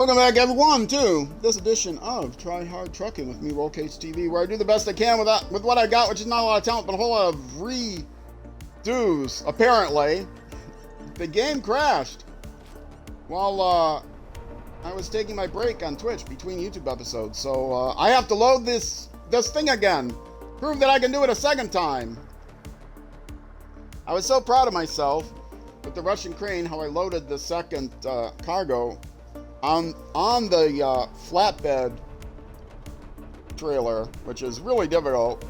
Welcome back, everyone, to this edition of Try Hard Trucking with me, Roll Cage TV, where I do the best I can with what I got, which is not a lot of talent, but a whole lot of redos. Apparently, the game crashed while I was taking my break on Twitch between YouTube episodes, so I have to load this thing again. Prove that I can do it a second time. I was so proud of myself with the Russian crane, how I loaded the second cargo on the flatbed trailer, which is really difficult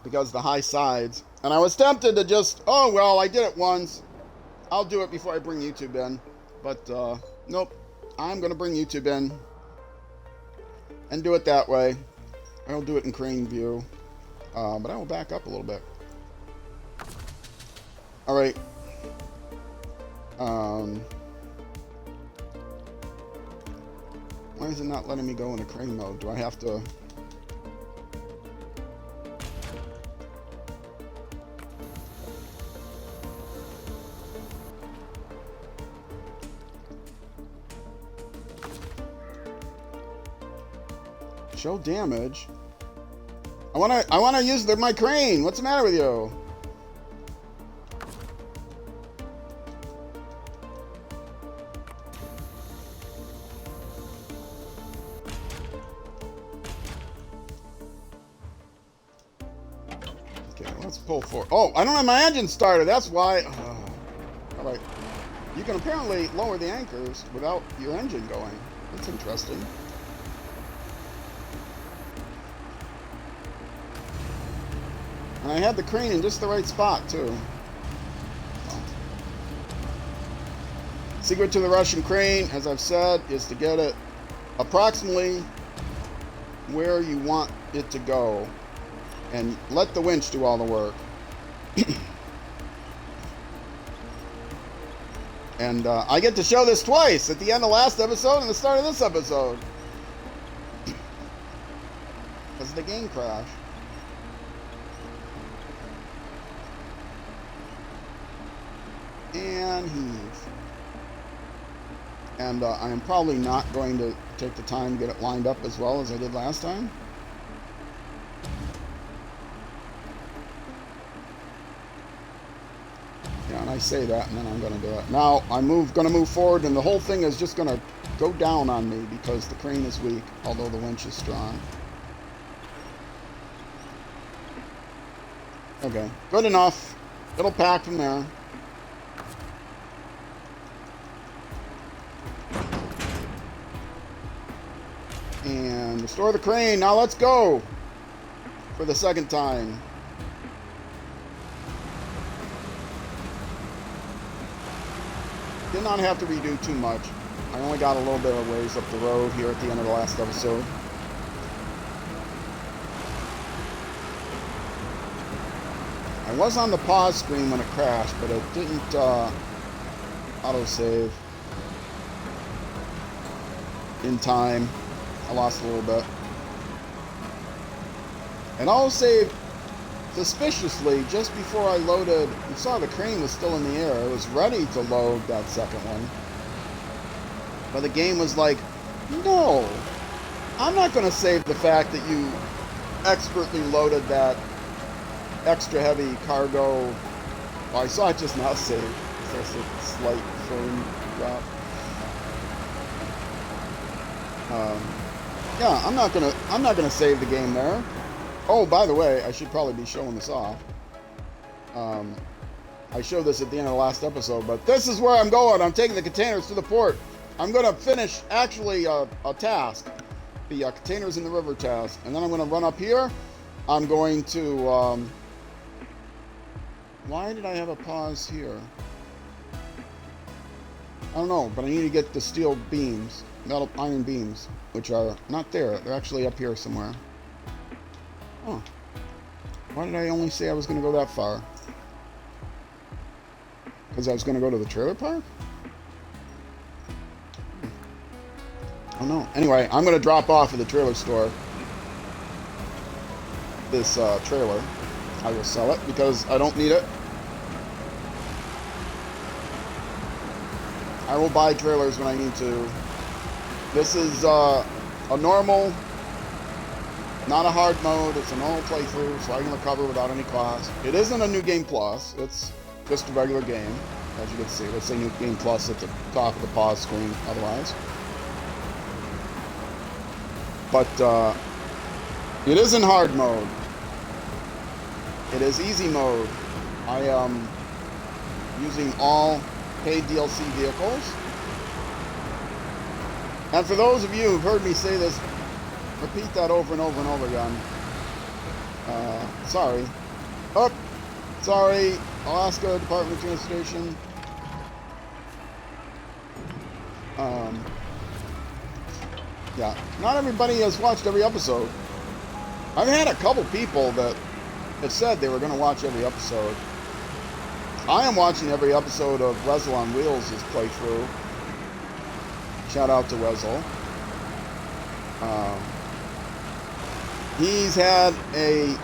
because the high sides. And I was tempted to just, oh well, I did it once, I'll do it before I bring YouTube in. But nope, I'm gonna bring YouTube in and do it that way. I'll do it in crane view, but I will back up a little bit. All right. Why is it not letting me go into crane mode? Do I have to... Show damage? I wanna use my crane. What's the matter with you? Pull forward. Oh, I don't have my engine started. That's why. All right. You can apparently lower the anchors without your engine going. That's interesting. And I had the crane in just the right spot, too. Oh. Secret to the Russian crane, as I've said, is to get it approximately where you want it to go. And let the winch do all the work. And I get to show this twice, at the end of last episode and the start of this episode. Because of the game crash. And heave. And I am probably not going to take the time to get it lined up as well as I did last time. Yeah, and I say that, and then I'm going to do it. Now, I'm going to move forward, and the whole thing is just going to go down on me because the crane is weak, although the winch is strong. Okay, good enough. It'll pack from there. And restore the crane. Now let's go for the second time. Did not have to redo too much. I only got a little bit of ways up the road here at the end of the last episode. I was on the pause screen when it crashed, but it didn't autosave in time. I lost a little bit. And autosaved suspiciously just before I loaded. You saw the crane was still in the air. It was ready to load that second one, but the game was like, no, I'm not going to save the fact that you expertly loaded that extra heavy cargo. Well, I saw it just now saved. Just a slight frame drop. Yeah, I'm not gonna save the game there. Oh, by the way, I should probably be showing this off. I showed this at the end of the last episode, but this is where I'm going. I'm taking the containers to the port. I'm going to finish, actually, a task. The containers in the river task. And then I'm going to run up here. I'm going to... why did I have a pause here? I don't know, but I need to get the steel beams. Metal iron beams, which are not there. They're actually up here somewhere. Huh. Why did I only say I was going to go that far? Because I was going to go to the trailer park? Oh no. Anyway, I'm going to drop off at the trailer store this trailer. I will sell it because I don't need it. I will buy trailers when I need to. This is a normal, not a hard mode. It's a normal playthrough, so I can recover without any cost. It isn't a New Game Plus. It's just a regular game, as you can see. Let's say New Game Plus at the top of the pause screen otherwise. But it is in hard mode. It is easy mode. I am using all paid DLC vehicles. And for those of you who've heard me say this, repeat that over and over and over again. Sorry. Oh, sorry. Alaska Department of Transportation. Yeah, not everybody has watched every episode. I've had a couple people that have said they were going to watch every episode. I am watching every episode of Wezel on Wheels' playthrough. Shout out to Wezel. He's had a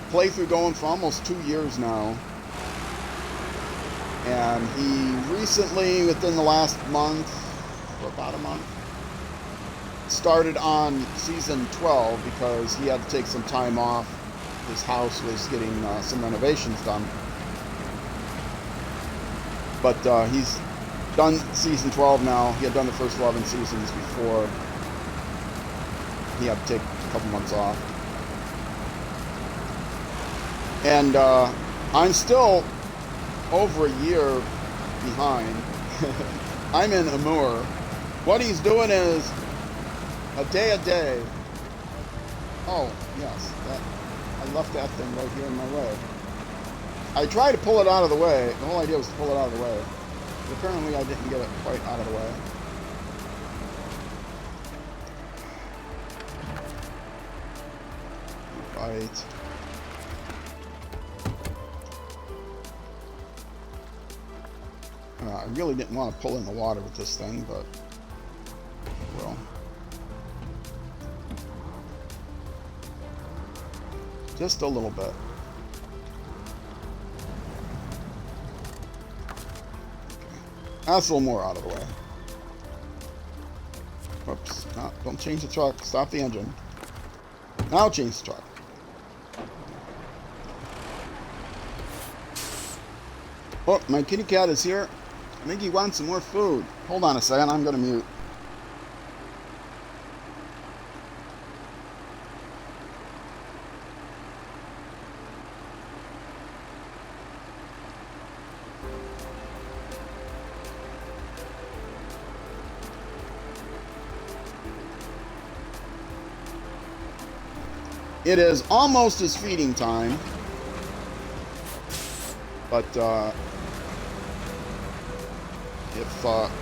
playthrough going for almost 2 years now. And he recently, within the last month, or about a month, started on season 12 because he had to take some time off. His house was getting some renovations done. But he's done season 12 now. He had done the first 11 seasons before he had to take a couple months off. And I'm still over a year behind. I'm in Amur. What he's doing is a day. Oh, yes. I left that thing right here in my way. I tried to pull it out of the way. The whole idea was to pull it out of the way. But apparently I didn't get it quite out of the way. Right. I really didn't want to pull in the water with this thing, but well. Just a little bit. Okay. That's a little more out of the way. Whoops. No, don't change the truck. Stop the engine. Now change the truck. Oh, my kitty cat is here. I think he wants some more food. Hold on a second. I'm going to mute. It is almost his feeding time, but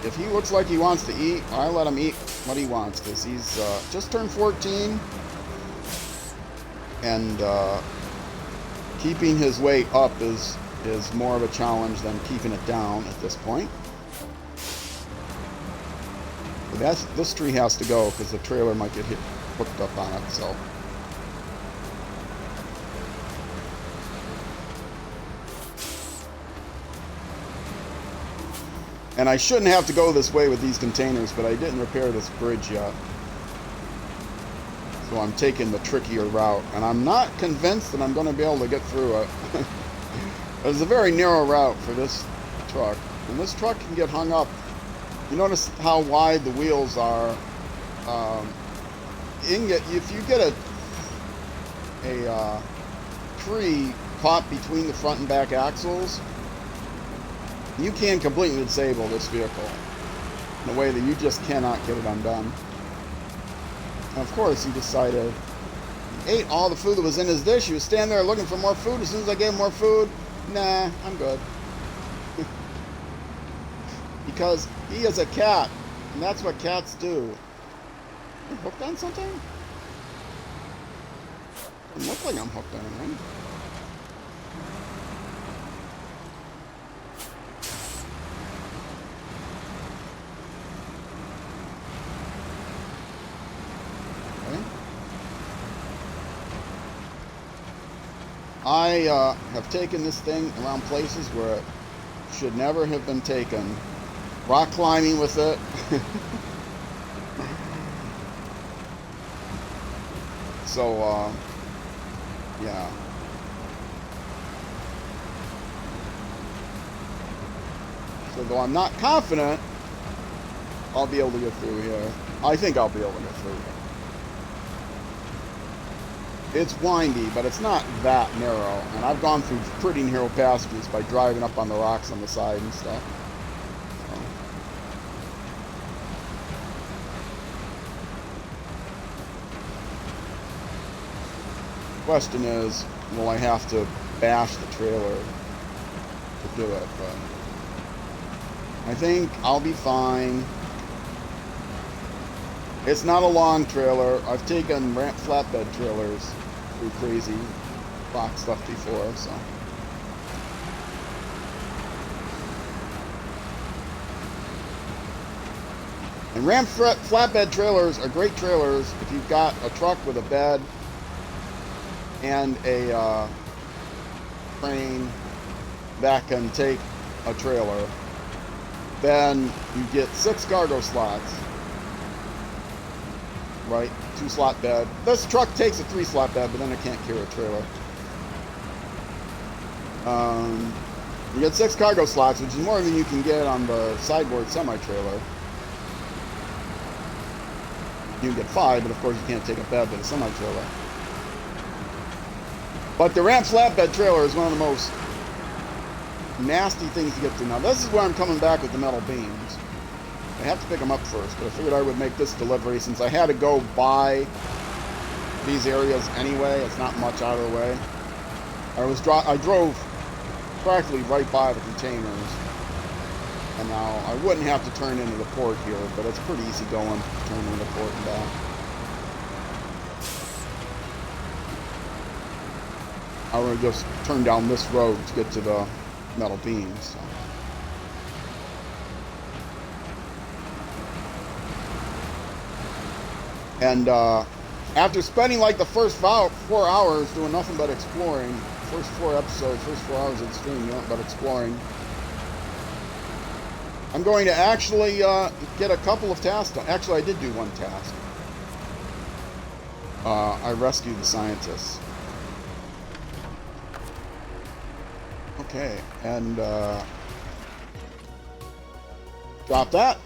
if he looks like he wants to eat, I let him eat what he wants, because he's just turned 14, and keeping his weight up is more of a challenge than keeping it down at this point. But this tree has to go because the trailer might get hooked up on it. So. And I shouldn't have to go this way with these containers, but I didn't repair this bridge yet. So I'm taking the trickier route. And I'm not convinced that I'm going to be able to get through it. It's a very narrow route for this truck. And this truck can get hung up. You notice how wide the wheels are. If you get a tree caught between the front and back axles, you can completely disable this vehicle in a way that you just cannot get it undone. And of course, he decided he ate all the food that was in his dish. He was standing there looking for more food. As soon as I gave him more food, nah, I'm good. Because he is a cat, and that's what cats do. You hooked on something? Doesn't look like I'm hooked on anything. I have taken this thing around places where it should never have been taken. Rock climbing with it. So, yeah. So though I'm not confident I'll be able to get through here, I think I'll be able to get through here. It's windy, but it's not that narrow. And I've gone through pretty narrow passages by driving up on the rocks on the side and stuff. The question is, will I have to bash the trailer to do it? But I think I'll be fine. It's not a long trailer. I've taken ramp flatbed trailers through crazy rock stuff before, so. And ramp flatbed trailers are great trailers if you've got a truck with a bed and a crane that can take a trailer. Then you get 6 cargo slots, right? 2 slot bed. This truck takes a 3 slot bed, but then it can't carry a trailer. You get 6 cargo slots, which is more than you can get on the sideboard semi-trailer. You can get 5, but of course you can't take a bed with a semi-trailer. But the ramp flatbed trailer is one of the most nasty things to get to. Now this is where I'm coming back with the metal beams. I have to pick them up first, but I figured I would make this delivery since I had to go by these areas anyway. It's not much out of the way. I drove practically right by the containers, and now I wouldn't have to turn into the port here, but it's pretty easy going, turn into the port and back. I would just turn down this road to get to the metal beams. So. And after spending like the first 4 hours doing nothing but exploring, first 4 episodes, first 4 hours of the stream, nothing but exploring, I'm going to actually get a couple of tasks done. Actually, I did do one task. I rescued the scientists. Okay, and drop that.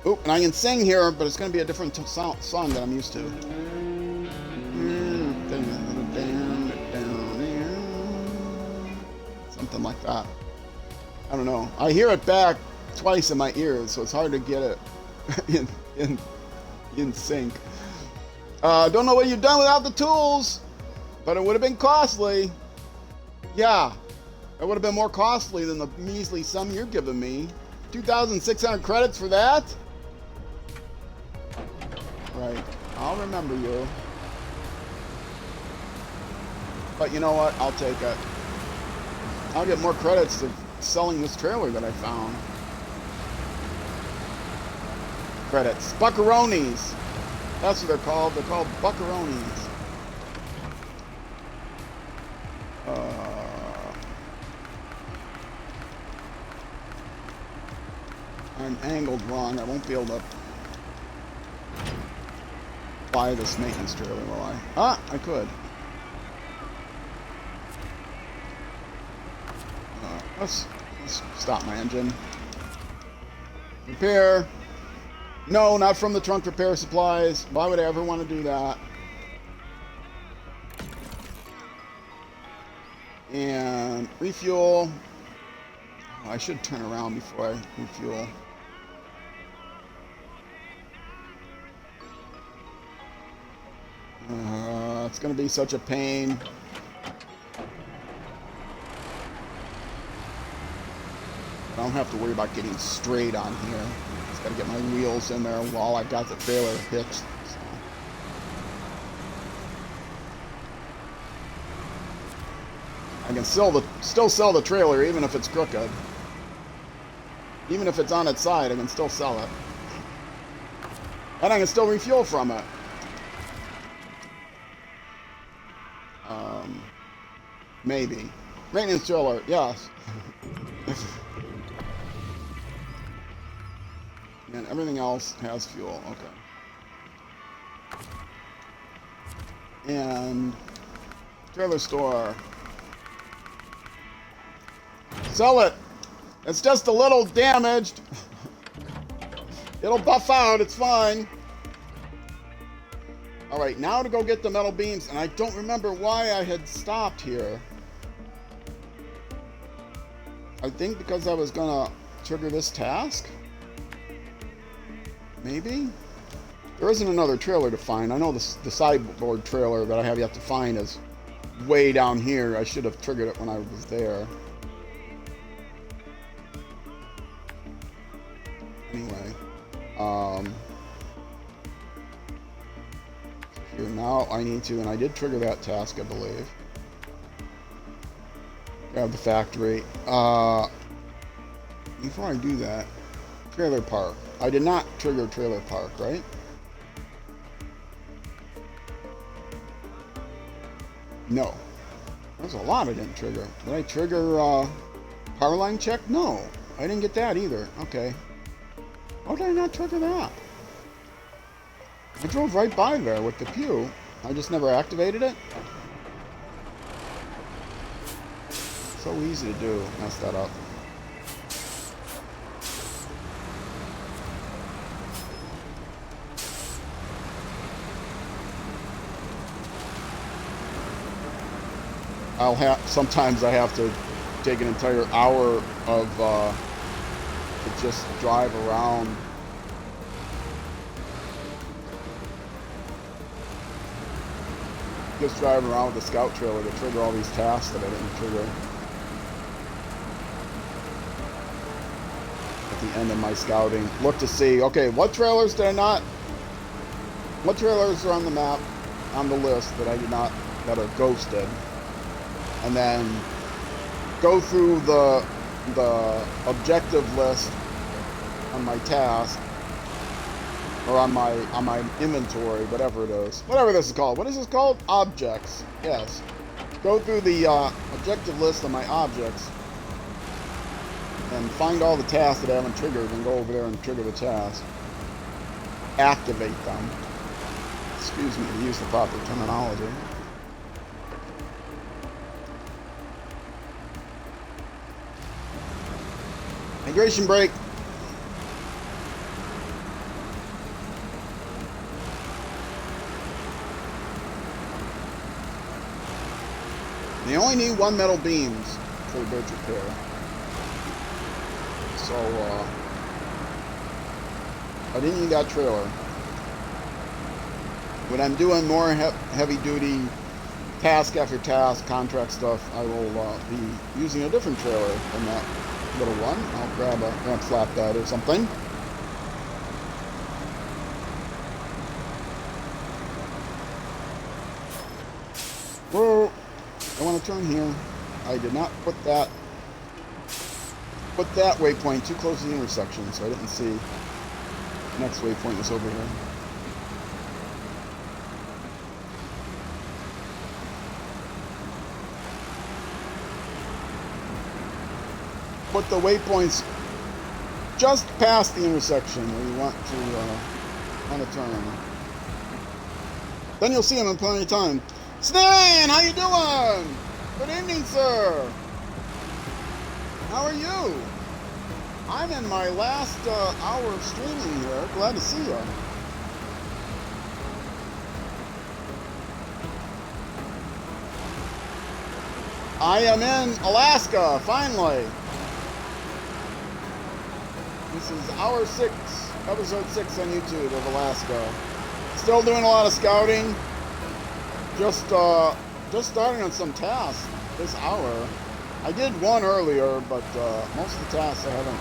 Oop, and I can sing here, but it's going to be a different song that I'm used to. Something like that. I don't know. I hear it back twice in my ears, so it's hard to get it in sync. Don't know what you've done without the tools, but it would have been costly. Yeah. It would have been more costly than the measly sum you're giving me. 2,600 credits for that? Right. I'll remember you. But you know what? I'll take it. I'll get more credits of selling this trailer that I found. Credits. Buckaronis. That's what they're called. They're called buckaronis. I'm angled wrong. I won't be able to buy this maintenance trailer, will I? Ah, I could. Let's stop my engine. Repair. No, not from the trunk repair supplies. Why would I ever want to do that? And refuel. Oh, I should turn around before I refuel. It's going to be such a pain. I don't have to worry about getting straight on here. Just got to get my wheels in there while I've got the trailer hitched. So. I can still sell the trailer even if it's crooked. Even if it's on its side, I can still sell it. And I can still refuel from it. Maybe. Maintenance trailer, yes. And everything else has fuel. Okay. And trailer store. Sell it. It's just a little damaged. It'll buff out. It's fine. All right, now to go get the metal beams. And I don't remember why I had stopped here. I think because I was gonna trigger this task. Maybe? There isn't another trailer to find. I know the sideboard trailer that I have yet to find is way down here. I should have triggered it when I was there. Anyway. Here now I need to, and I did trigger that task, I believe. Grab the factory. Before I do that, trailer park. I did not trigger trailer park, right? No. There's a lot I didn't trigger. Did I trigger power line check? No. I didn't get that either. Okay. Why did I not trigger that? I drove right by there with the pew. I just never activated it. So easy to do. Mess that up. Sometimes I have to take an entire hour of to just drive around. Just driving around with the scout trailer to trigger all these tasks that I didn't trigger at the end of my scouting. Look to see, okay, what trailers did I not? What trailers are on the map, on the list that I did not, that are ghosted? And then go through the objective list on my task, or on my inventory, whatever it is. Whatever this is called. What is this called? Objects. Yes. Go through the objective list of my objects and find all the tasks that I haven't triggered and go over there and trigger the task. Activate them. Excuse me to use the proper terminology. Hydration break. They only need 1 metal beams for the bridge repair. So, I didn't need that trailer. When I'm doing more heavy duty task after task, contract stuff, I will be using a different trailer than that little one. I'll grab a ramp flatbed or something. Whoa! I want to turn here. I did not put that waypoint too close to the intersection, so I didn't see the next waypoint was over here. Put the waypoints just past the intersection where you want to turn. Then you'll see them in plenty of time. Stan, how you doing? Good evening, sir. How are you? I'm in my last hour of streaming here. Glad to see you. I am in Alaska, finally. This is hour 6, episode 6 on YouTube of Alaska. Still doing a lot of scouting. Just starting on some tasks this hour. I did one earlier, but most of the tasks I haven't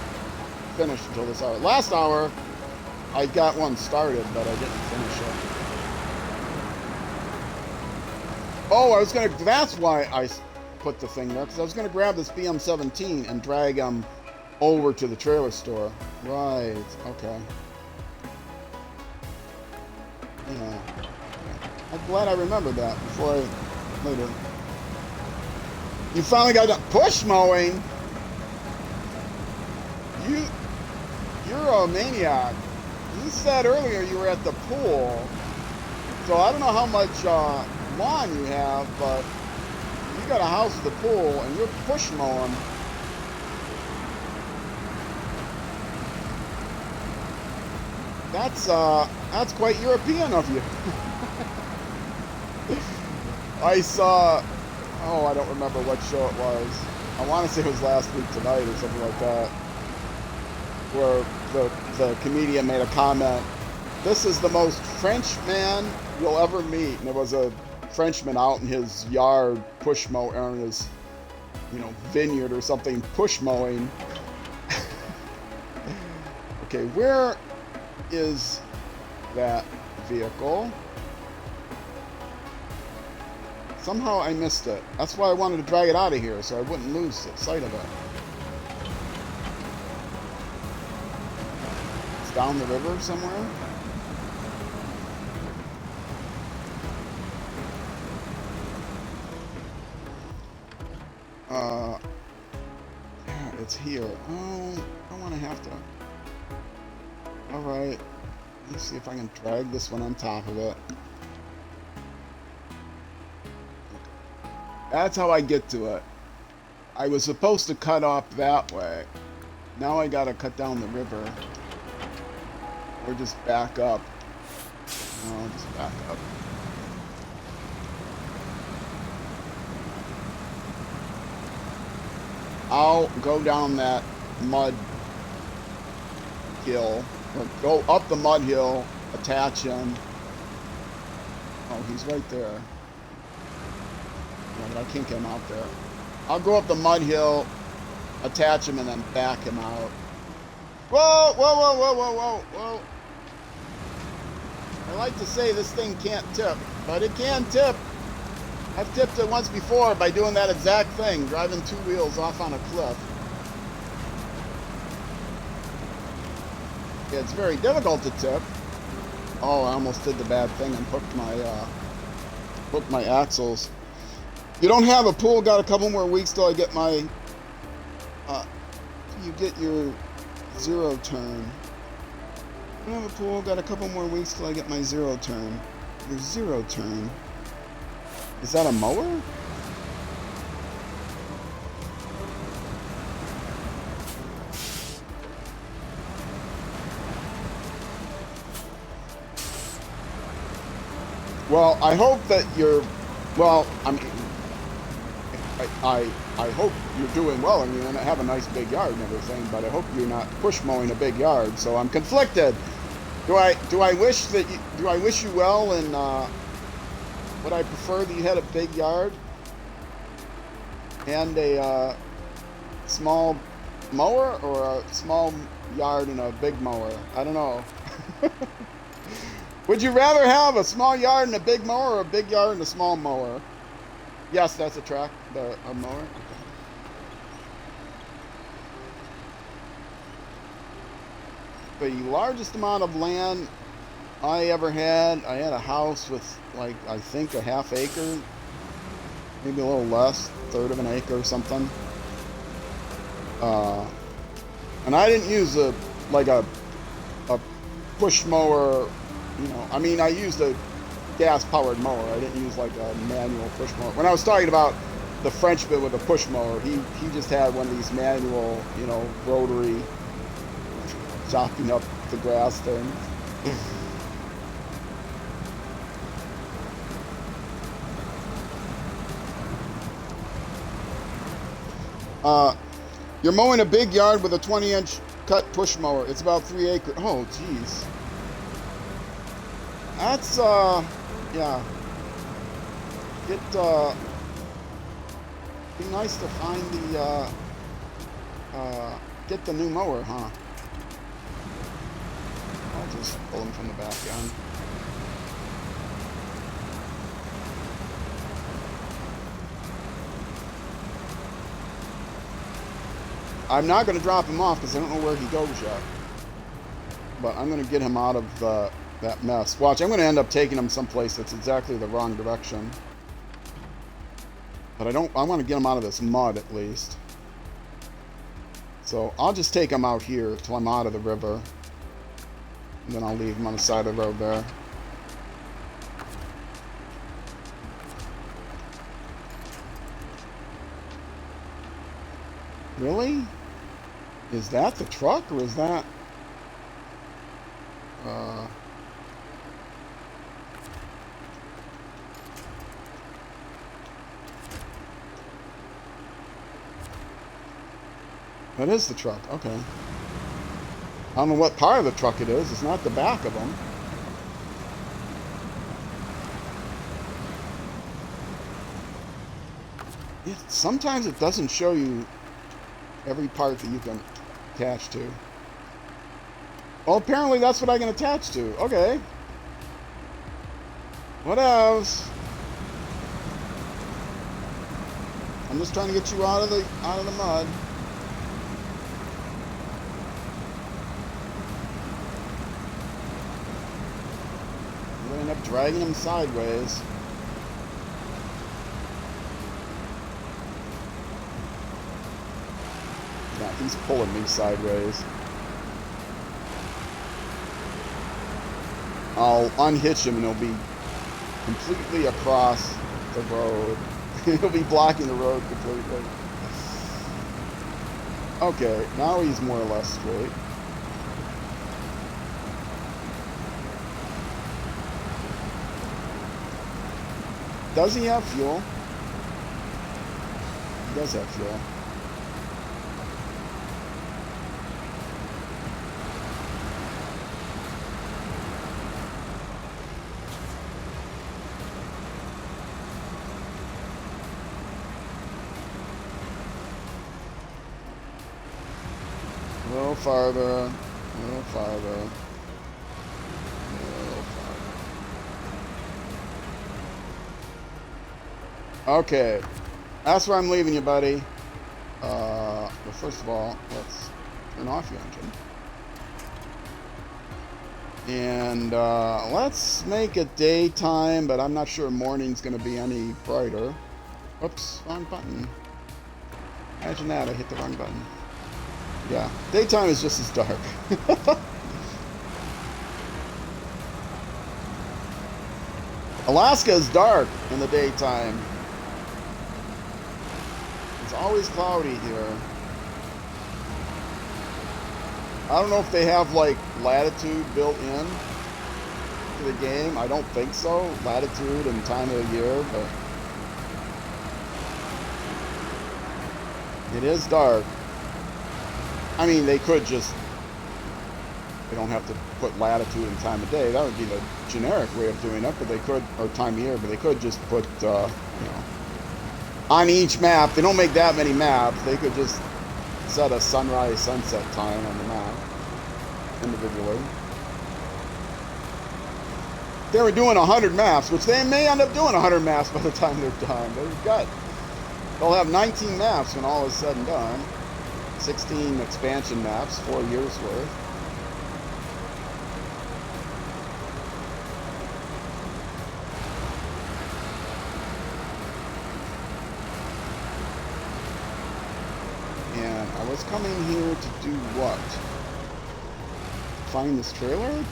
finished until this hour. Last hour, I got one started, but I didn't finish it. Oh, that's why I put the thing there, because I was going to grab this BM17 and drag them over to the trailer store. Right, okay. Yeah. I'm glad I remembered that before I later. You finally got done push mowing. you're a maniac. You said earlier you were at the pool, so I don't know how much lawn you have, but you got a house with a pool and you're push mowing. That's quite European of you. I saw, oh, I don't remember what show it was. I want to say it was Last Week Tonight or something like that, where the comedian made a comment, "This is the most French man you'll ever meet." And there was a Frenchman out in his yard push mowing, or in his, vineyard or something, push mowing. Okay, where is that vehicle? Somehow I missed it. That's why I wanted to drag it out of here, so I wouldn't lose sight of it. It's down the river somewhere. Yeah, it's here. Oh, I want to have to. Alright. Let's see if I can drag this one on top of it. That's how I get to it. I was supposed to cut off that way. Now I gotta cut down the river. Or just back up. No, just back up. I'll go down that mud hill. Or go up the mud hill, attach him. Oh, he's right there. Yeah, but I can't get him out there. I'll go up the mud hill, attach him, and then back him out. Whoa, whoa, whoa, whoa, whoa, whoa, whoa. I like to say this thing can't tip, but it can tip. I've tipped it once before by doing that exact thing, driving two wheels off on a cliff. It's very difficult to tip. Oh, I almost did the bad thing and hooked my axles. You don't have a pool, got a couple more weeks till I get my, you get your zero turn. I don't have a pool, got a couple more weeks till I get my zero turn. Your zero turn. Is that a mower? Well, I hope that you're, well, I mean, I hope you're doing well and you have a nice big yard and everything, but I hope you're not push mowing a big yard, so I'm conflicted. Do I wish you well, and would I prefer that you had a big yard and a small mower, or a small yard and a big mower? I don't know. Would you rather have a small yard and a big mower, or a big yard and a small mower? Yes, that's a mower. Okay. The largest amount of land I ever had, I had a house with, like, I think a half acre, maybe a little less, third of an acre or something. And I didn't use a push mower. I mean, I used a gas-powered mower. I didn't use like a manual push mower. When I was talking about the Frenchman with a push mower, he just had one of these manual, rotary, chopping up the grass things. You're mowing a big yard with a 20-inch cut push mower. It's about 3 acres. Oh, geez. That's, yeah. Be nice to find get the new mower, huh? I'll just pull him from the back end. I'm not going to drop him off because I don't know where he goes yet. But I'm going to get him out of that mess. Watch, I'm going to end up taking him someplace that's exactly the wrong direction. But I want to get him out of this mud at least. So I'll just take them out here till I'm out of the river. And then I'll leave them on the side of the road there. Really? Is that the truck, or is that... That is the truck, okay. I don't know what part of the truck it is. It's not the back of them. Sometimes it doesn't show you every part that you can attach to. Well, apparently that's what I can attach to. Okay. What else? I'm just trying to get you out of the mud. You end up dragging him sideways. Yeah, he's pulling me sideways. I'll unhitch him and he'll be completely across the road. He'll be blocking the road completely. Okay, now he's more or less straight. Does he have fuel? He does have fuel. A little farther, a little farther, a little farther. Okay, that's where I'm leaving you, buddy. But first of all, let's turn off your engine. And let's make it daytime, but I'm not sure morning's going to be any brighter. Oops, wrong button. Imagine that, I hit the wrong button. Yeah, daytime is just as dark. Alaska is dark in the daytime. It's always cloudy here. I don't know if they have like latitude built in to the game. I don't think so. Latitude and time of the year, but it is dark. I mean, they could just, they don't have to put latitude and time of day. That would be the generic way of doing it, but they could, or time of year, but they could just put, you know, on each map. They don't make that many maps. They could just set a sunrise, sunset time on the map individually. They were doing 100 maps, which they may end up doing 100 maps by the time they're done. They'll have 19 maps when all is said and done. 16 expansion maps, 4 years worth. And I was coming here to do what? Find this trailer?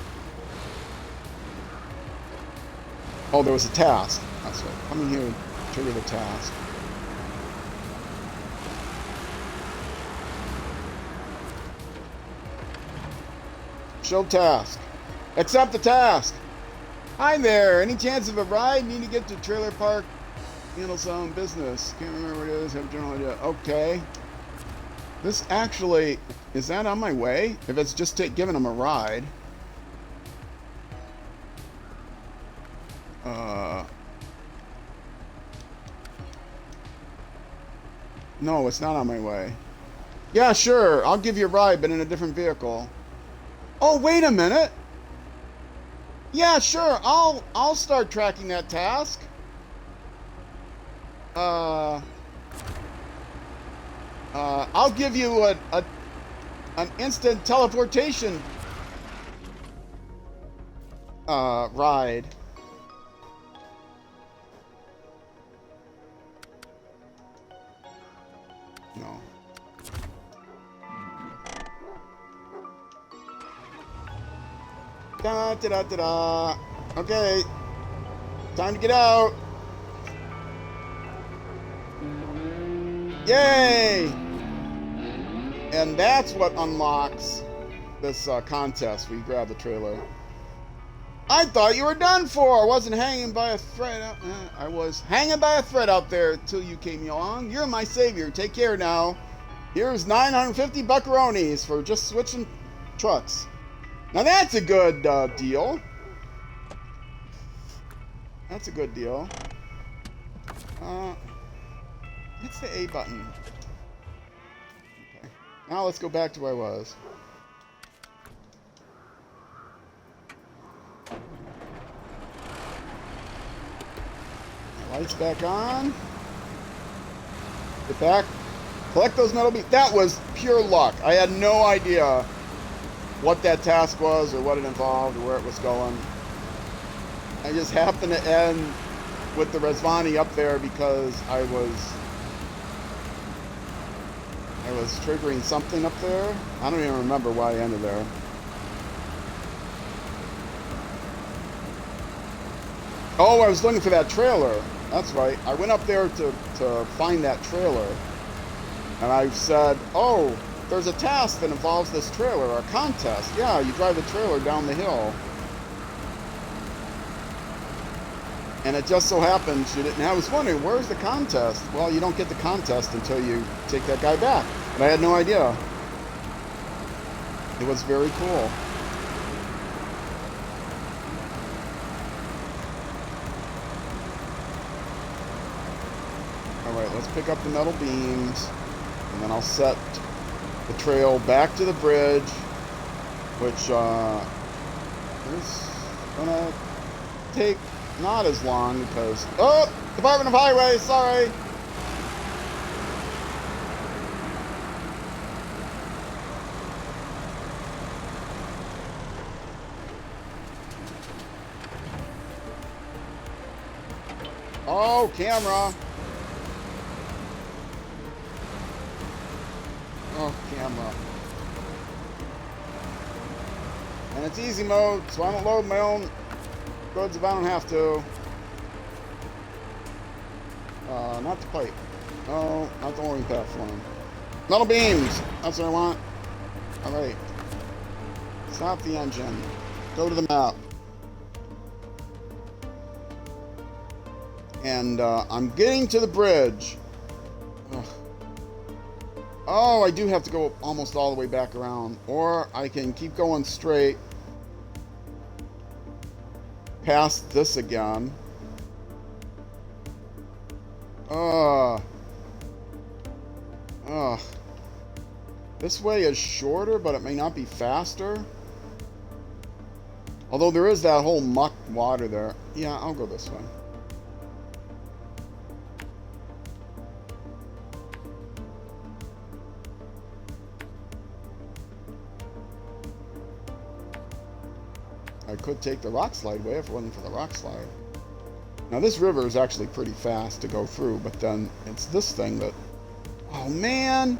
Oh, there was a task. That's right. Coming here to trigger the task. Show task. Accept the task. Hi there. Any chance of a ride? Need to get to trailer park. Handle some business. Can't remember what it is. Have a general idea. Okay. This actually, is that on my way? If it's just giving them a ride. No, it's not on my way. Yeah, sure. I'll give you a ride, but in a different vehicle. Oh, wait a minute. Yeah, sure. I'll start tracking that task. I'll give you an instant teleportation ride. No. Da da da da da. Okay. Time to get out. Yay! And that's what unlocks this contest where you grab the trailer. I thought you were done for. I wasn't hanging by a thread. I was hanging by a thread out there till you came along. You're my savior. Take care now. Here's 950 buckaroonies for just switching trucks. Now that's a good deal. That's a good deal. Hits the A button. Okay. Now let's go back to where I was. Lights back on. Get back. Collect those metal beams. That was pure luck. I had no idea what that task was or what it involved or where it was going. I just happened to end with the Rezvani up there because I was triggering something up there. I don't even remember why I ended there. Oh, I was looking for that trailer. That's right. I went up there to find that trailer. And I said, oh, there's a task that involves this trailer, a contest. Yeah, you drive the trailer down the hill. And it just so happens you didn't. I was wondering, where's the contest? Well, you don't get the contest until you take that guy back. But I had no idea. It was very cool. Alright, let's pick up the metal beams. And then I'll set the trail back to the bridge, which is gonna take not as long because... Oh! Department of Highways, sorry! Oh, camera! Oh, camera. And it's easy mode, so I don't load my own goods if I don't have to. Not the pipe. No, not the mooring platform. Metal beams! That's what I want. Alright. Stop the engine. Go to the map. And I'm getting to the bridge. Ugh. Oh, I do have to go almost all the way back around. Or I can keep going straight past this again. This way is shorter, but it may not be faster. Although there is that whole muck water there. Yeah, I'll go this way. I could take the rock slide way if it wasn't for the rock slide. Now this river is actually pretty fast to go through, but then it's this thing that... Oh man!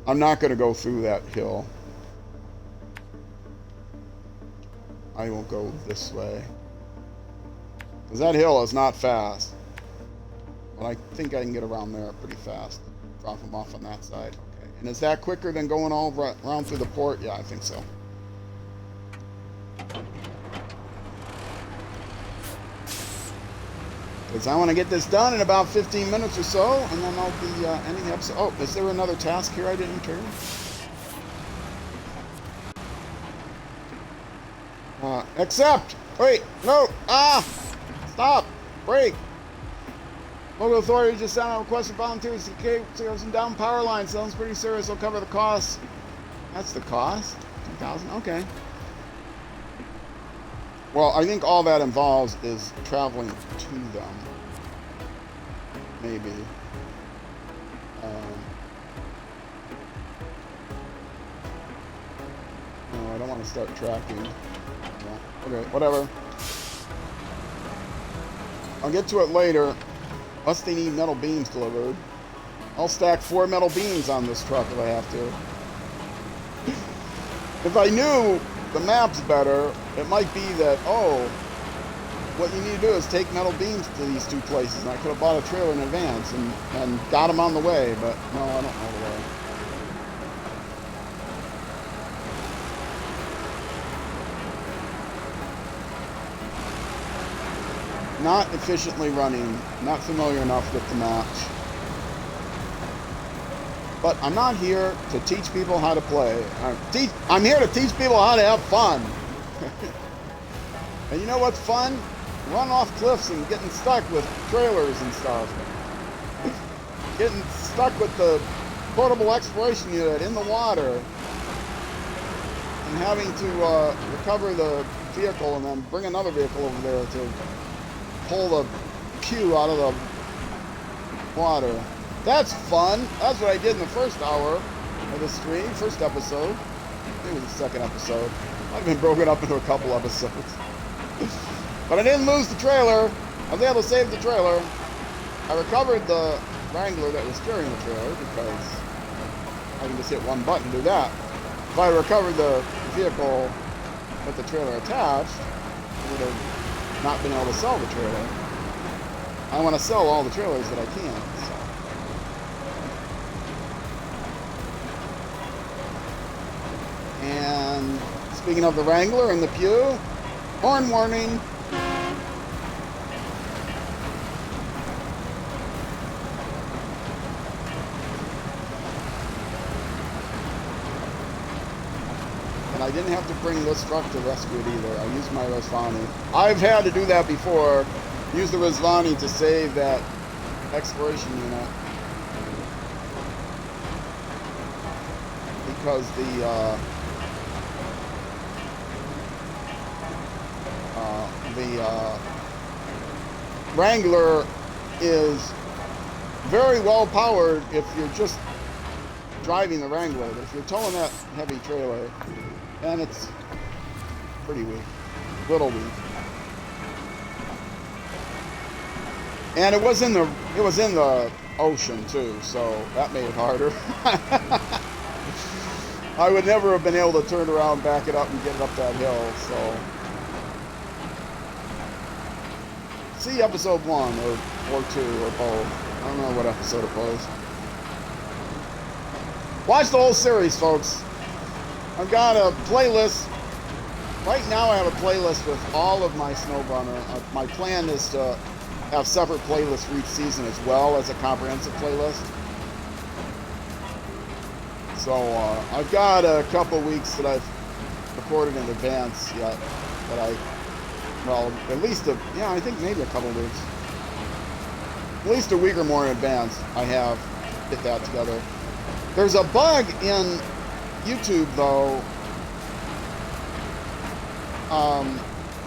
I'm not going to go through that hill. I will go this way. Because that hill is not fast. But I think I can get around there pretty fast. Drop them off on that side. Okay. And is that quicker than going all around through the port? Yeah, I think so. Because I want to get this done in about 15 minutes or so, and then I'll be ending the episode. Oh, is there another task here I didn't turn? Accept! Wait, no! Ah! Stop! Break! Local authorities just sent out a request for volunteers to take some down power lines. Sounds pretty serious. They'll cover the cost. That's the cost? 2,000? Okay. Well, I think all that involves is traveling to them. Maybe. No, I don't want to start tracking. No. Okay, whatever. I'll get to it later. Unless they need metal beams delivered. I'll stack 4 metal beams on this truck if I have to. If I knew the maps better, it might be that, oh, what you need to do is take metal beams to these two places, and I could have bought a trailer in advance and got them on the way, but no, I don't know the way. Not efficiently running, not familiar enough with the maps. But I'm not here to teach people how to play. I'm here to teach people how to have fun. And you know what's fun? Run off cliffs and getting stuck with trailers and stuff. Getting stuck with the portable exploration unit in the water. And having to recover the vehicle and then bring another vehicle over there to pull the pew out of the water. That's fun. That's what I did in the first hour of the stream, first episode. I think it was the second episode. Might have been broken up into a couple episodes. But I didn't lose the trailer. I was able to save the trailer. I recovered the Wrangler that was carrying the trailer because I can just hit one button and do that. If I recovered the vehicle with the trailer attached, I would have not been able to sell the trailer. I want to sell all the trailers that I can. So. And speaking of the Wrangler and the pew, horn warning. And I didn't have to bring this truck to rescue it either. I used my Rizvani. I've had to do that before. Use the Rizvani to save that exploration unit. Because the Wrangler is very well powered if you're just driving the Wrangler. But if you're towing that heavy trailer, then it's pretty weak, little weak. And it was in the ocean too, so that made it harder. I would never have been able to turn around, back it up, and get it up that hill, so. See episode 1 or 2 or both. I don't know what episode it was. Watch the whole series, folks. I've got a playlist. Right now I have a playlist with all of my SnowRunner. My plan is to have separate playlists for each season as well as a comprehensive playlist. So I've got a couple weeks that I've recorded in advance yet that at least I think maybe a couple weeks. At least a week or more in advance I have get that together. There's a bug in YouTube though.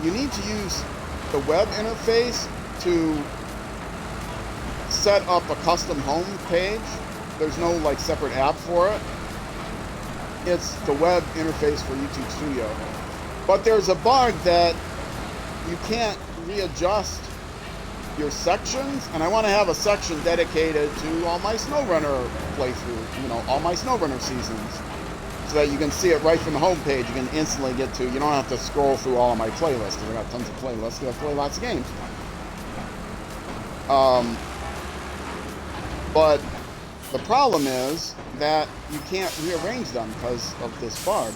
You need to use the web interface to set up a custom home page. There's no like separate app for it. It's the web interface for YouTube Studio. But there's a bug that you can't readjust your sections, and I want to have a section dedicated to all my SnowRunner playthrough, all my SnowRunner seasons, so that you can see it right from the home page. You can instantly get to, you don't have to scroll through all of my playlists, because I got tons of playlists, because I play lots of games. But the problem is that you can't rearrange them because of this bug.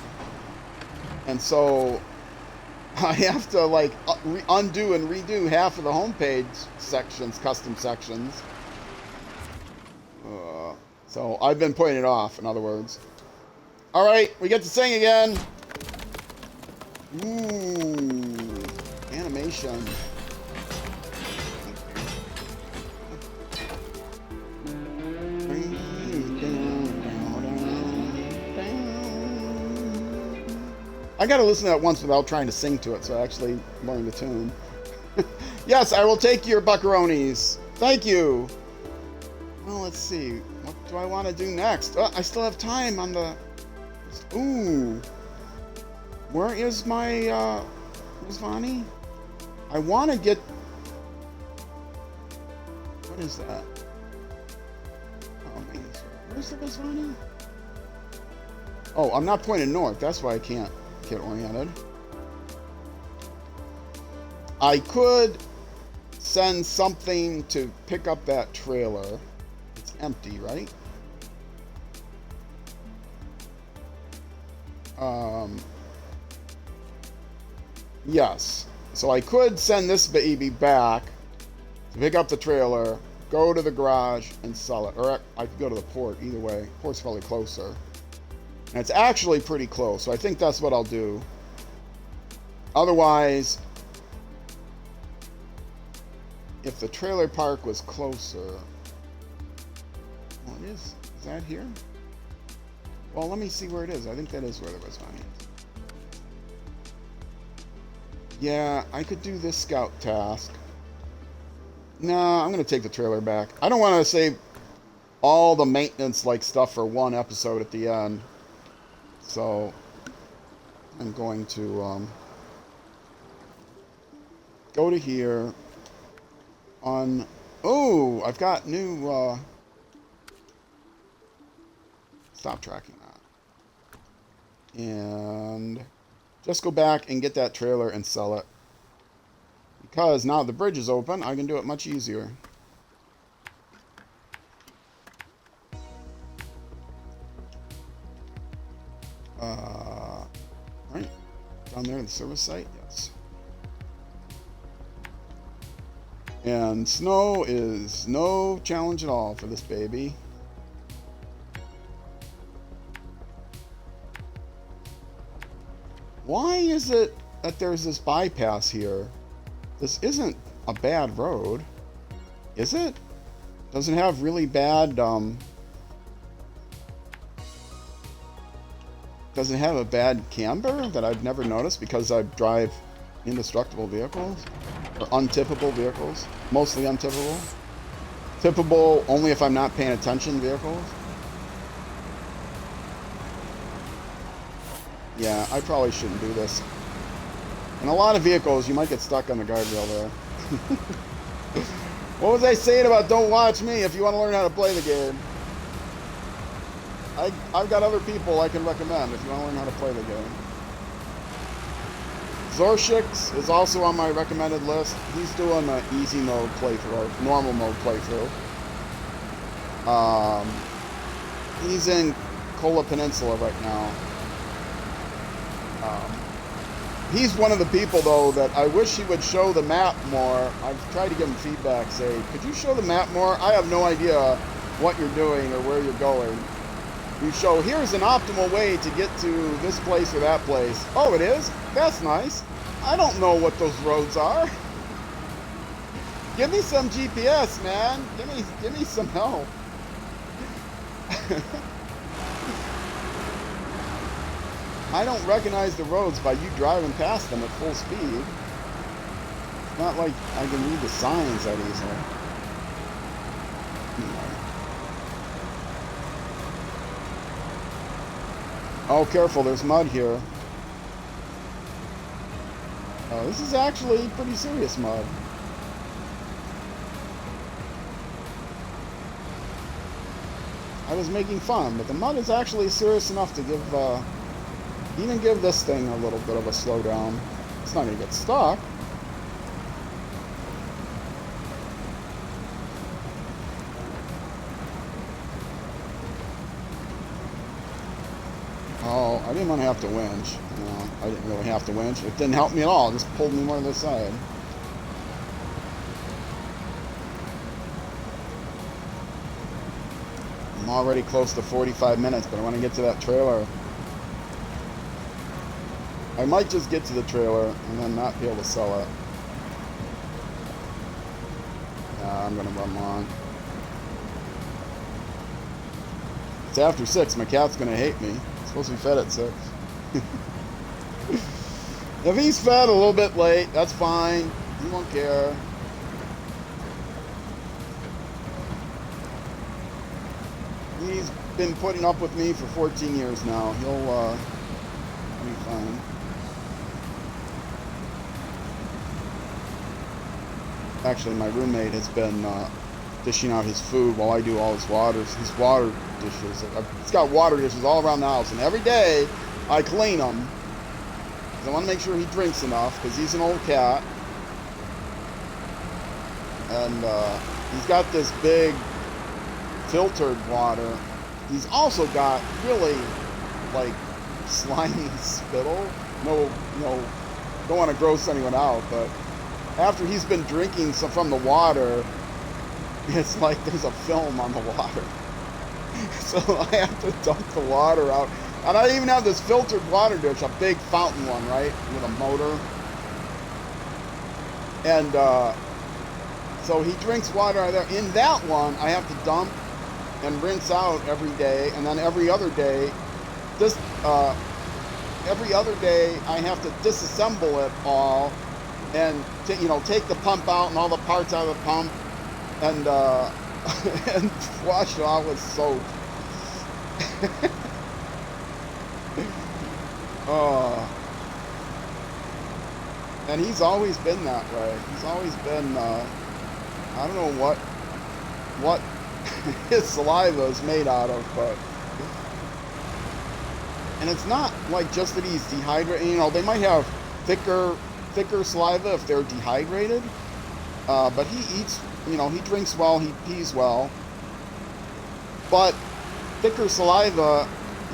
And so I have to undo and redo half of the homepage sections, custom sections. So I've been putting it off, in other words. All right, we get to sing again. Ooh, animation. I gotta listen to that once without trying to sing to it, so I actually learned the tune. Yes, I will take your buckaronis. Thank you. Well, let's see. What do I want to do next? Oh, I still have time on the... Ooh. Where is my, Rizvani? I want to get... What is that? Oh, man. Where's the Rizvani? Oh, I'm not pointed north. That's why I can't get oriented. I could send something to pick up that trailer. It's empty, right? Yes. So I could send this baby back to pick up the trailer, go to the garage, and sell it. Or I could go to the port, either way. Port's probably closer. And it's actually pretty close, so I think that's what I'll do. Otherwise, if the trailer park was closer... Well, it is. Is that here? Well, let me see where it is. I think that is where the restaurant is. Yeah, I could do this scout task. No, I'm going to take the trailer back. I don't want to save all the maintenance-like stuff for one episode at the end. So, I'm going to go to here. Oh, I've got new... Stop tracking that. And just go back and get that trailer and sell it. Because now the bridge is open, I can do it much easier. Right. Down there in the service site, yes. And snow is no challenge at all for this baby. Why is it that there's this bypass here? This isn't a bad road, is it? Doesn't have really bad, doesn't have a bad camber that I've never noticed because I drive indestructible vehicles, or untippable vehicles, mostly untippable. Tippable only if I'm not paying attention vehicles. Yeah, I probably shouldn't do this. In a lot of vehicles, you might get stuck on the guardrail there. What was I saying about don't watch me if you want to learn how to play the game? I've got other people I can recommend if you want to learn how to play the game. Zorshix is also on my recommended list. He's doing an easy mode playthrough, normal mode playthrough. He's in Kola Peninsula right now. He's one of the people, though, that I wish he would show the map more. I've tried to give him feedback, say, could you show the map more? I have no idea what you're doing or where you're going. You show, here's an optimal way to get to this place or that place. Oh, it is? That's nice. I don't know what those roads are. Give me some GPS, man. Give me some help. I don't recognize the roads by you driving past them at full speed. It's not like I can read the signs that easily. Anyway. Oh, careful, there's mud here. Oh, this is actually pretty serious mud. I was making fun, but the mud is actually serious enough to give, even give this thing a little bit of a slowdown. It's not going to get stuck. Oh, I didn't want to have to winch. No, I didn't really have to winch. It didn't help me at all. It just pulled me more to the side. I'm already close to 45 minutes, but I want to get to that trailer. I might just get to the trailer and then not be able to sell it. Yeah, I'm gonna run long. It's after 6. My cat's gonna hate me. It's supposed to be fed at 6. If he's fed a little bit late, that's fine. He won't care. He's been putting up with me for 14 years now. He'll be fine. Actually, my roommate has been dishing out his food while I do all his water dishes. He's got water dishes all around the house, and every day I clean them because I want to make sure he drinks enough because he's an old cat. And he's got this big filtered water. He's also got really like slimy spittle. No, don't want to gross anyone out, but after he's been drinking some from the water, it's like there's a film on the water. So I have to dump the water out. And I even have this filtered water dish, a big fountain one, right, with a motor. And so he drinks water out of there. In that one, I have to dump and rinse out every day, and then every other day, every other day I have to disassemble it all, and take the pump out and all the parts out of the pump, and and wash it out with soap. And he's always been that way. He's always been, I don't know what his saliva is made out of, but, and it's not like just that he's dehydrated. They might have thicker saliva if they're dehydrated, but he eats, he drinks well, he pees well, but thicker saliva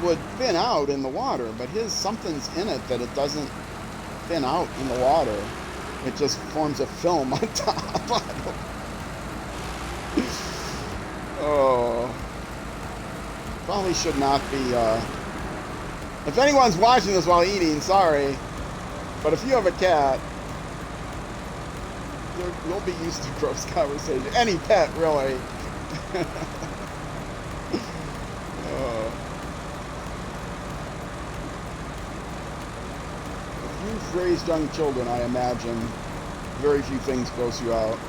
would thin out in the water, but something's in it that it doesn't thin out in the water. It just forms a film on top. Oh, probably should not be. If anyone's watching this while eating, sorry, but if you have a cat, you'll be used to gross conversation. Any pet, really. If you've raised young children, I imagine very few things gross you out.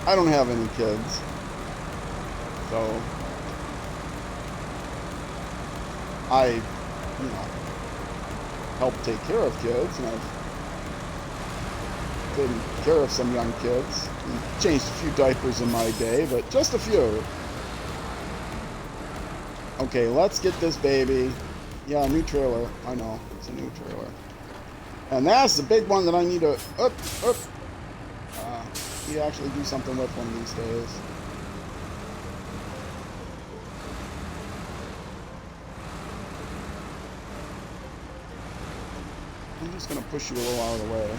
I don't have any kids, so I, help take care of kids, and I've taken care of some young kids, and changed a few diapers in my day, but just a few. Okay, let's get this baby. Yeah, new trailer. I know, it's a new trailer. And that's the big one that I need to, you actually do something with one of these days. I'm just going to push you a little out of the way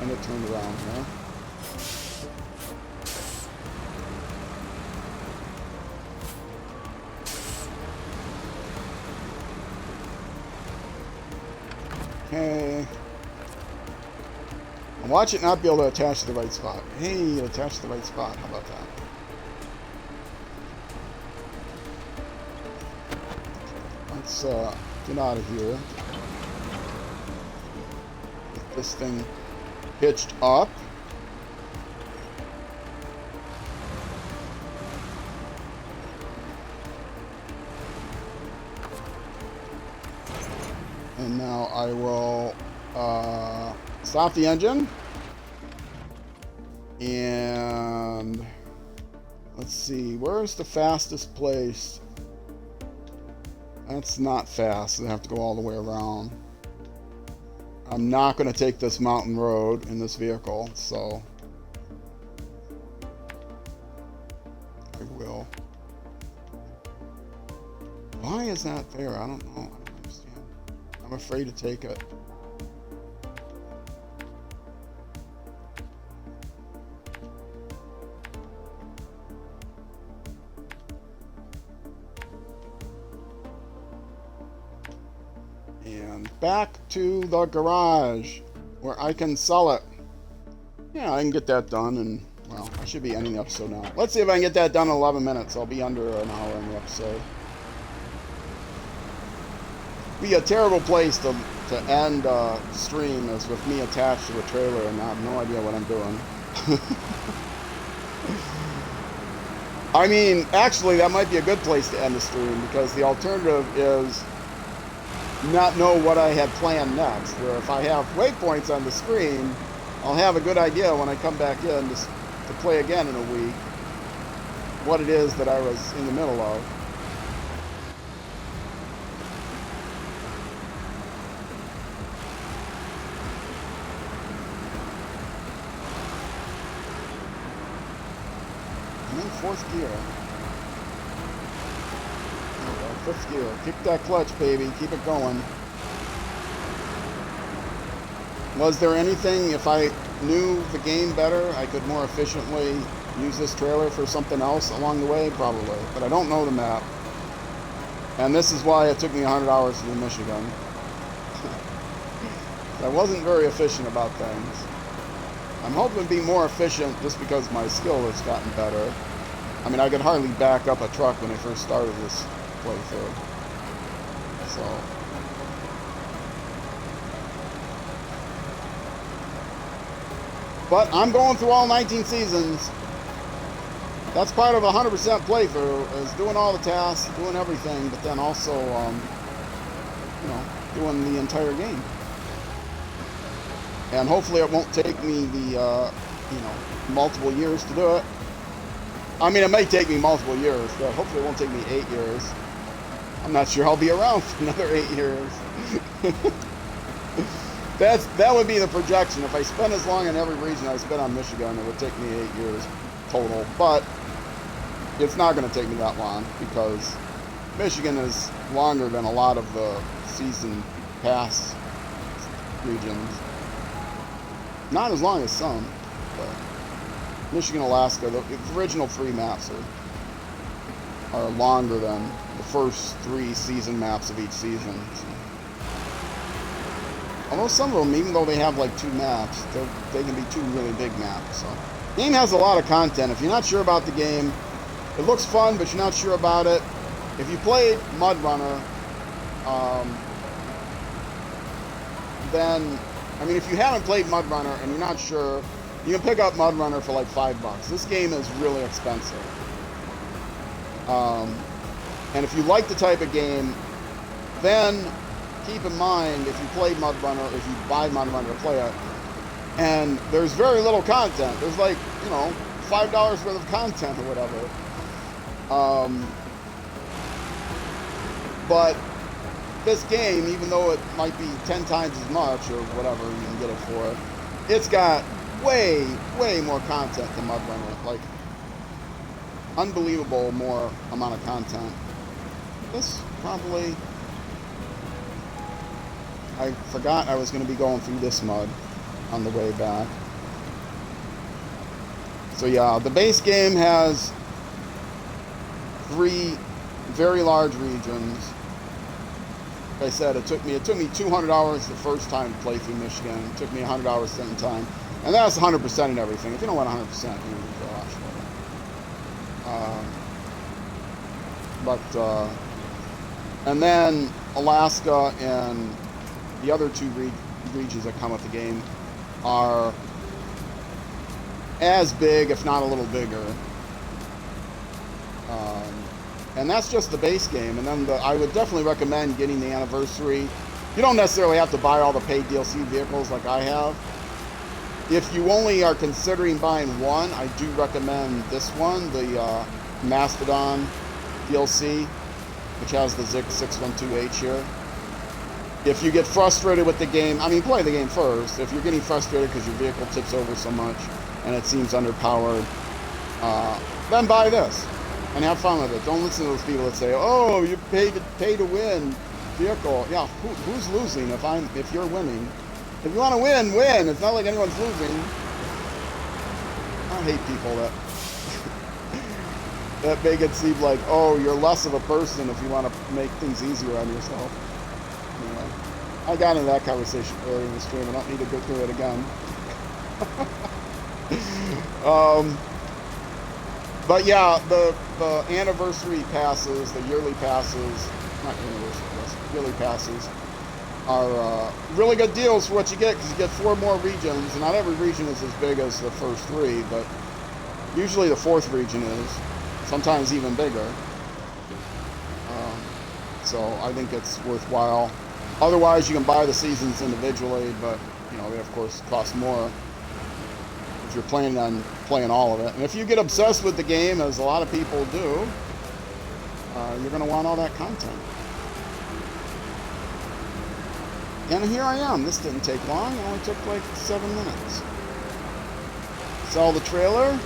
and it turned around here. Okay. And watch it not be able to attach to the right spot. Hey, attach to the right spot. How about that? Let's get out of here. Get this thing hitched up. And now I will stop the engine. And let's see, where's the fastest place? That's not fast. I have to go all the way around. I'm not going to take this mountain road in this vehicle, so I will. Why is that there? I don't know. I don't understand. I'm afraid to take it. And back to the garage where I can sell it. Yeah, I can get that done, and well, I should be ending the episode now. Let's see if I can get that done in 11 minutes. I'll be under an hour in the episode. Be a terrible place to end stream is with me attached to a trailer and I have no idea what I'm doing. I mean, actually, that might be a good place to end the stream, because the alternative is not know what I had planned next. Where if I have waypoints on the screen, I'll have a good idea when I come back in to play again in a week what it is that I was in the middle of. And then fourth gear. There we go, fifth gear. Kick that clutch, baby. Keep it going. Was there anything, if I knew the game better, I could more efficiently use this trailer for something else along the way? Probably. But I don't know the map. And this is why it took me 100 hours to do Michigan. I wasn't very efficient about things. I'm hoping to be more efficient just because my skill has gotten better. I mean, I could hardly back up a truck when I first started this playthrough. So... But I'm going through all 19 seasons. That's part of a 100% playthrough, is doing all the tasks, doing everything, but then also, you know, doing the entire game. And hopefully it won't take me the, you know, multiple years to do it. I mean, it may take me multiple years, but hopefully it won't take me 8 years. I'm not sure I'll be around for another 8 years. That would be the projection. If I spend as long in every region I spent on Michigan, it would take me 8 years total. But it's not going to take me that long because Michigan is longer than a lot of the season pass regions. Not as long as some, but Michigan, Alaska, the original 3 maps are longer than the first 3 season maps of each season. So. Although some of them, even though they have like 2 maps, they can be 2 really big maps. So, the game has a lot of content. If you're not sure about the game, it looks fun, but you're not sure about it. If you played MudRunner, then, I mean, if you haven't played MudRunner and you're not sure, you can pick up MudRunner for like $5. This game is really expensive. And if you like the type of game, then keep in mind, if you play MudRunner, if you buy MudRunner to play it, and there's very little content. There's like, you know, $5 worth of content or whatever. But this game, even though it might be 10 times as much or whatever you can get it for, it's got way, way more content than MudRunner. Like, unbelievable more amount of content. This probably... I forgot I was going to be going through this mud on the way back. So yeah, the base game has 3 very large regions. Like I said, it took me 200 hours the first time to play through Michigan. It took me 100 hours the second time. And that's 100% and everything. If you don't want 100%, gosh. And then Alaska and the other 2 regions that come with the game are as big, if not a little bigger. And that's just the base game. And then I would definitely recommend getting the anniversary. You don't necessarily have to buy all the paid DLC vehicles like I have. If you only are considering buying one, I do recommend this one, the Mastodon DLC, which has the Zig 612H here. If you get frustrated with the game, I mean, play the game first. If you're getting frustrated because your vehicle tips over so much and it seems underpowered, then buy this and have fun with it. Don't listen to those people that say, "Oh, you pay to win vehicle." Yeah, who's losing if you're winning? If you want to win, win. It's not like anyone's losing. I hate people that make it seem like, oh, you're less of a person if you want to make things easier on yourself. Anyway, I got into that conversation earlier in the stream. I don't need to go through it again. But yeah, the anniversary passes, the yearly passes, not anniversary passes, yearly passes are really good deals for what you get, because you get 4 more regions, and not every region is as big as the first 3, but usually the 4th region is, sometimes even bigger. So I think it's worthwhile. Otherwise, you can buy the seasons individually, but you know they of course cost more if you're planning on playing all of it. And if you get obsessed with the game, as a lot of people do, you're going to want all that content. And here I am. This didn't take long. It only took like 7 minutes. Sell the trailer,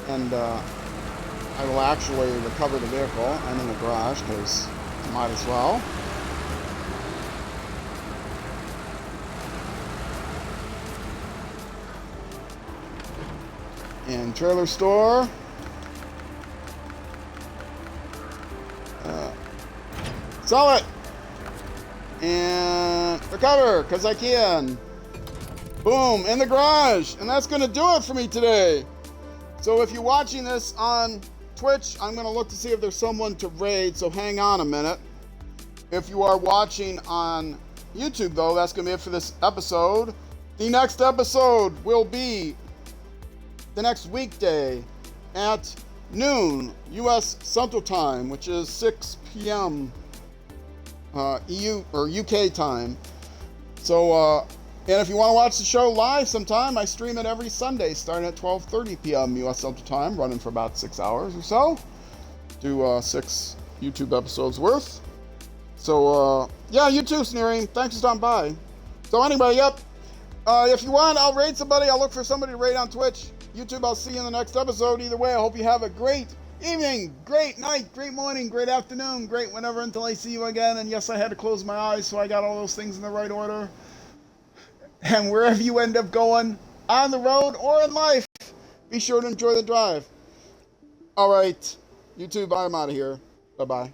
and I will actually recover the vehicle. I'm in the garage because I might as well. And trailer store. Sell it! And recover, because I can. Boom, in the garage. And that's going to do it for me today. So if you're watching this on Twitch, I'm going to look to see if there's someone to raid, so hang on a minute. If you are watching on YouTube, though, that's going to be it for this episode. The next episode will be the next weekday at noon U.S. Central Time, which is 6 p.m. EU or UK time. So, and if you want to watch the show live sometime, I stream it every Sunday starting at 12:30 p.m. U.S. Central Time, running for about 6 hours or so. Do 6 YouTube episodes worth. So, yeah, YouTube's nearing. Thanks for stopping by. So anyway, yep. If you want, I'll raid somebody. I'll look for somebody to raid on Twitch. YouTube, I'll see you in the next episode. Either way, I hope you have a great evening, great night, great morning, great afternoon, great whenever until I see you again. And yes, I had to close my eyes, so I got all those things in the right order. And wherever you end up going, on the road or in life, be sure to enjoy the drive. All right, YouTube, I'm out of here. Bye-bye.